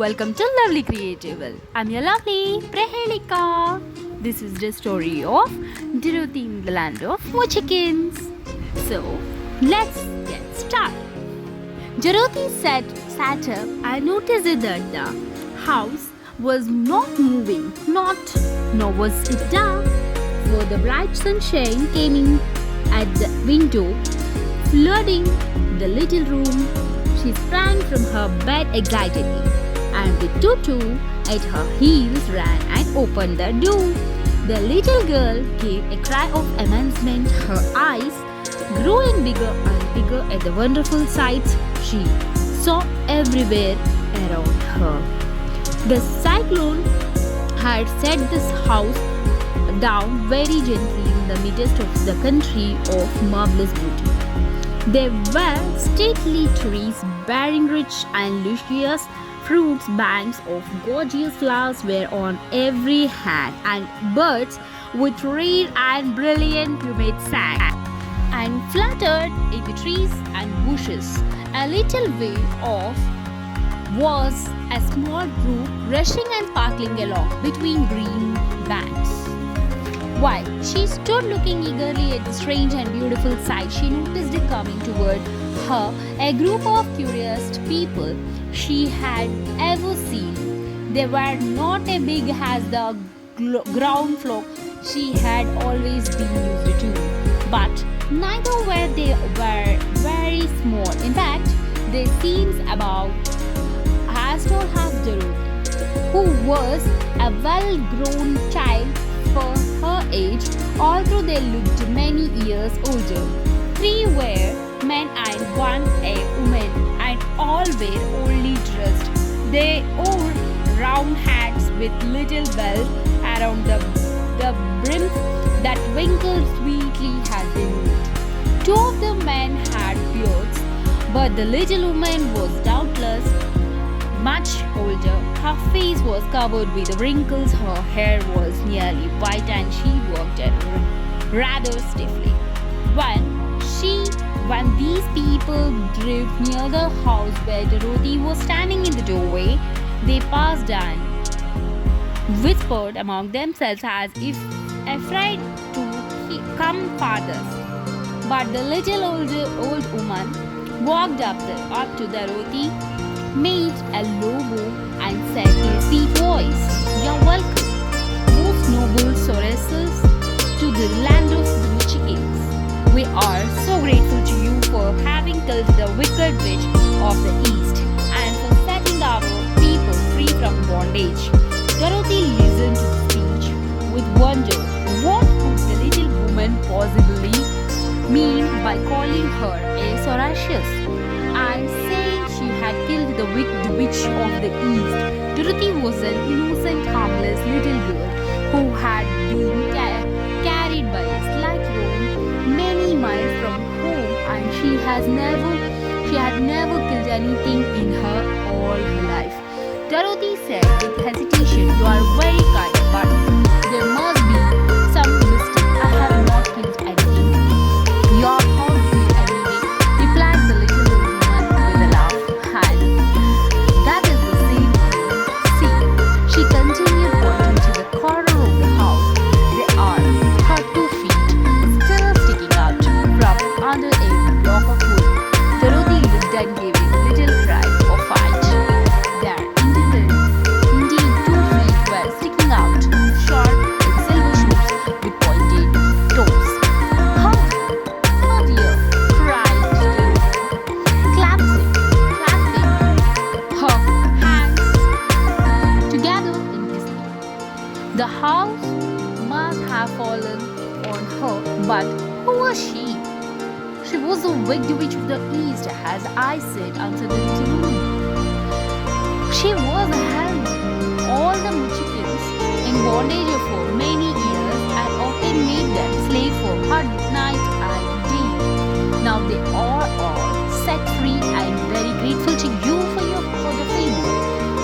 welcome to Lovely Creative. I'm your lovely Prahelika. This is the story of Dorothy in the land of Muchikins. So, let's get started. Dorothy sat up and noticed that the house was not moving, nor was it dark, for the bright sunshine came in at the window, flooding the little room. She sprang from her bed excitedly, and with Tutu at her heels ran and opened the door. The little girl gave a cry of amazement, her eyes growing bigger and bigger at the wonderful sights she saw everywhere around her. The cyclone had set this house down very gently in the midst of the country of marvelous beauty. There were stately trees bearing rich and luscious fruits, banks of gorgeous flowers were on every hand, and birds with rare and brilliant plumage sang and fluttered in the trees and bushes. A little way off was a small brook rushing and sparkling along between green banks. While she stood looking eagerly at the strange and beautiful sight, she noticed coming toward her a group of curious people she had ever seen. They were not as big as the ground floor she had always been used to, but neither were they very small. In fact, they seemed about as tall as Dorothy, who was a well-grown child for her age, although they looked many years older. Three were men and one a woman, and all were oddly dressed. They wore round hats with little bells around the brims that twinkled sweetly as they moved. Two of the men had beards, but the little woman was doubtless much older. Her face was covered with wrinkles, her hair was nearly white, and she walked rather stiffly. When these people drew near the house where Dorothy was standing in the doorway, they paused and whispered among themselves as if afraid to come farther. But the little old woman walked up to Dorothy, made a low bow, and said in a sweet voice, "You're welcome, most noble sorceress, to the land of the Muchikins. We are so grateful to you for having killed the wicked witch of the East and for setting our people free from bondage." Dorothy listened to the speech with wonder. What could the little woman possibly mean by calling her a sorceress and saying she had killed the wicked witch of the East? Dorothy was an innocent, harmless little girl who had been carried by a slight roan many miles from home, and she had never killed anything in her all her life. Dorothy said with hesitation, "You are very kind, but there must be some mistake. I have not killed anything." "Your house did anyway," replied the little old woman with a laugh. "And that is the same thing. See," she continued, pointing to the corner of the house. "There are her 2 feet still sticking out from under a block of wood." Dorothy looked and gave a little cry of fright. There, indeed, 2 feet were sticking out, short in silver shoes with pointed toes. "Oh dear," cried Dorothy, clapping her hands together in dismay. The house must have fallen on her, but who was she? "She was the wicked witch of the East, as I said," answered the little woman. "She was held all the Muchikins in bondage for many years and often made them slave for her night and day. Now they are all set free. I am very grateful to you for the favor."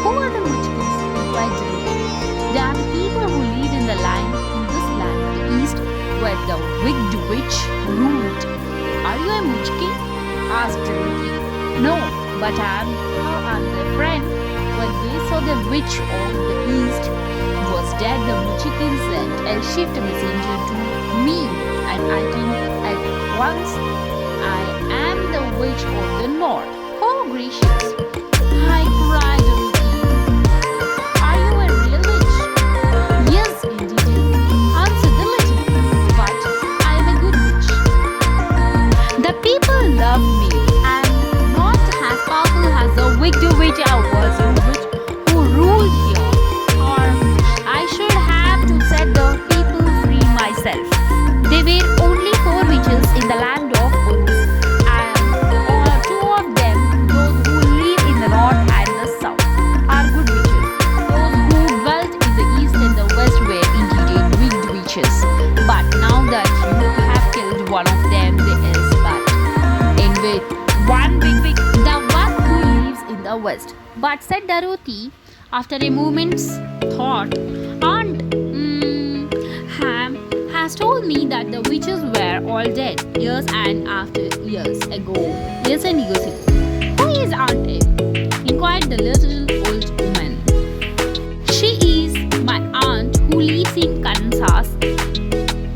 "Who are the Muchikins?" inquired Dorothy. "They are the people who live in this land of the East where the wicked witch ruled." "Are you a Muchikin?" asked Dorothy. "No, but I am their friend." When they saw witch of the east was dead, the Muchikins sent a shift messenger to me, and I think at once I am the witch of the north. Oh gracious! I cried, Dorothy. Are you a real witch? Yes, indeed, answered the little one, but I am a good witch. The people love me. I am not as powerful as the wicked witch I was, who ruled here. Or I should have to set the people free myself. There were only 4 witches in the land of Oz, and two of them, those who live in the north and the south, are good witches. Those who dwelt in the east and the west were indeed wicked witches. But now that you have killed one of them, there is but in with one big witch, the one who lives in the west. But said Dorothy, after a moment's thought, Aunt Ham has told me that the witches were all dead years and after years ago. Years and years ago. Who is Aunt Ham? Inquired the little old woman. She is my aunt who lives in Kansas,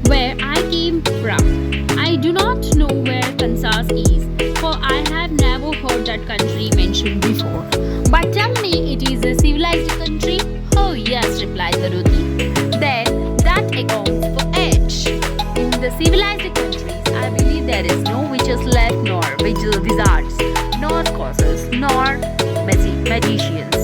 where I came from. I do not know where Kansas is, for I have never heard that country mentioned before. But tell me, it is a civilized country? Oh yes, replied Dorothy. Then that accounts for it. In the civilized countries, I believe there is no witches left, nor wizards, nor sorcerers, nor magicians.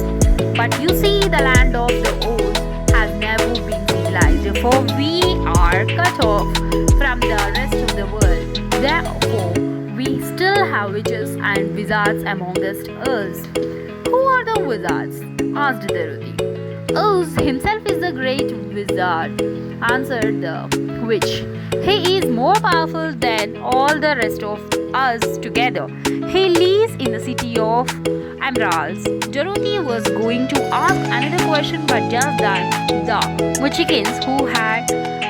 But you see, the land of the Oz has never been civilized, for we are cut off from the rest of the world. Therefore, we still have witches and wizards amongst us. Who are the wizards? Asked Dorothy. Oz himself is the great wizard, answered the witch. He is more powerful than all the rest of us together. He lives in the city of emeralds. Dorothy was going to ask another question, but just then the Muchikins, who had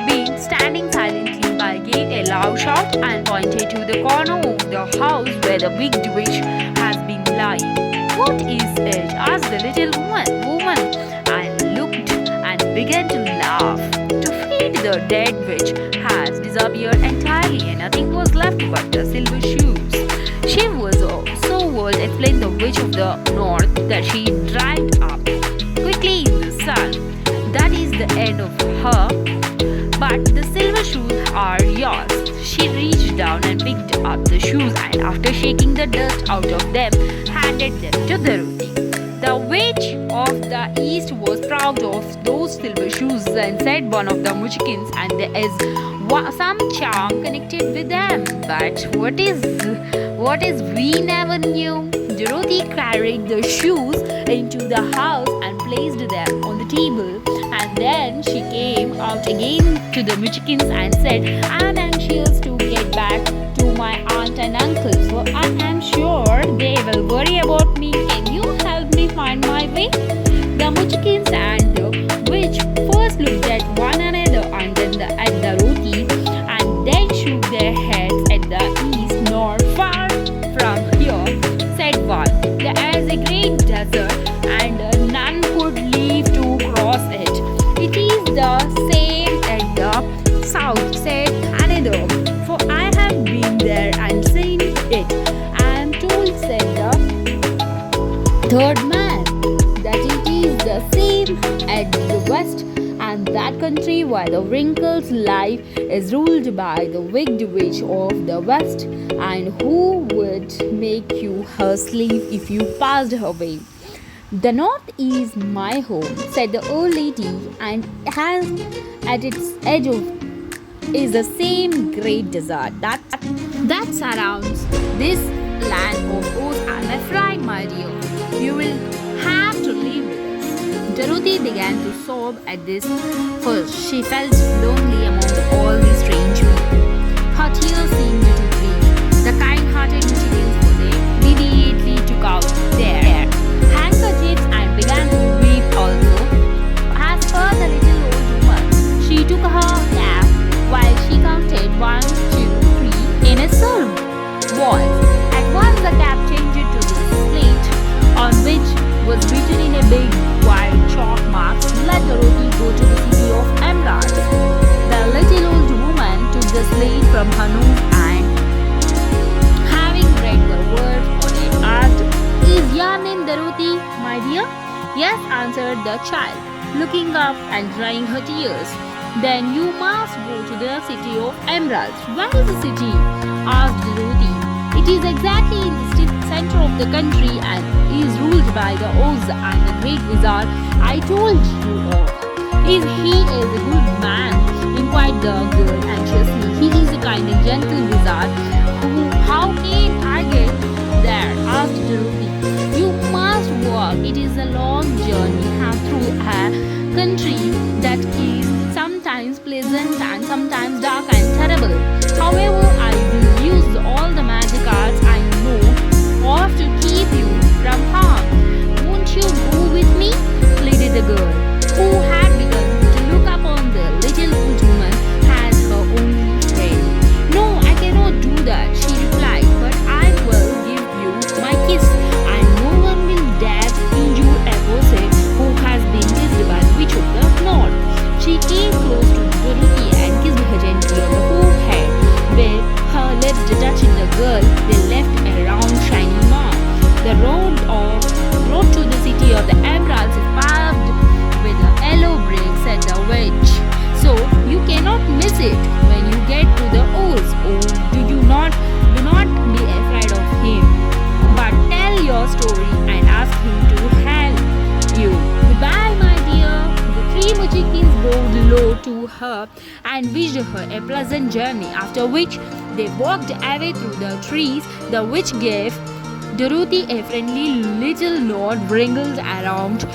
been standing silently by, gave a loud shout and pointed to the corner of the house where the wicked witch has been lying. What is it? Asked the little woman. I looked and began to laugh. To feed the dead witch has disappeared entirely, and nothing was left but the silver shoes. She was so old, explained the witch of the north, that she dried up quickly in the sun. That is the end of her. But the silver shoes are yours. She reached down and picked up the shoes, and after shaking the dust out of them, handed them to Dorothy. The witch of the east was proud of those silver shoes and said one of the Muchikins, and there is some charm connected with them. But what is we never knew. Dorothy carried the shoes into the house and placed them on the table, and then she came out again to the Muchikins and said, I am anxious to get back to my aunt and uncle, for I am sure they will worry about me. Can you help me find my way? The Muchikins and the witch first looked at one another and then at Dorothy, and then shook their heads at the east. Nor far from here, said one, there is a great desert, and none could live to cross it. It is the same at the south, said another, for I have been there and seen it. I am told, said the third man, that it is the same at the west, and that country where the wrinkles life is ruled by the wicked witch of the west, and who would make you her slave if you passed her way. The north is my home, said the old lady, and has at its edge of is the same great desert that surrounds this land of Oz. I'm afraid, my dear, you will have to live with us. Dorothy began to sob at this, for she felt lonely among all these strange people. Her tears seemed to breathe. The kind-hearted Muchikins, they immediately took out their handkerchiefs and began to weep also. As for the little old woman, she took her cap while she counted 1, 2, 3 in a solemn voice. At once the cap changed to the slate, on which was written in a big white chalk marks let Dorothy go to the city of emeralds. The little old woman took the slate from her nose and, having read the words on it, asked, "Is your name Dorothy, my dear?" "Yes," answered the child, looking up and drying her tears. "Then you must go to the city of emeralds." "Where is the city?" asked Dorothy. "It is exactly in the center of the country and is ruled by the Oz and the great wizard I told you of." "Is he a good man?" inquired the girl anxiously. "He is a kind and gentle wizard." "How can I get there?" asked Dorothy. "You must walk. It is a long journey through a country that is sometimes pleasant and sometimes dark and terrible. However, I will use all the magic arts I know of to keep you from harm. Won't you go with me?" pleaded the girl, who had begun to look upon the little old woman as her only friend. "No, I cannot do that," she replied, "but I will give you my kiss, and no one will dare injure a person who has been kissed by the witch of the north." She came close to Dorothy and kissed her gently on the forehead, where her lips touching the girl, they left a round shiny mark. "The road to the city of the emeralds is paved with a yellow brick," said the witch, "so you cannot miss it when you get to the Oz. Oh, do not be afraid of him, but tell your story and ask him to help you. Goodbye, my dear." The three Muchikins bowed low to her and wished her a pleasant journey, after which they walked away through the trees. The witch gave Dorothy a friendly little nod wrinkled around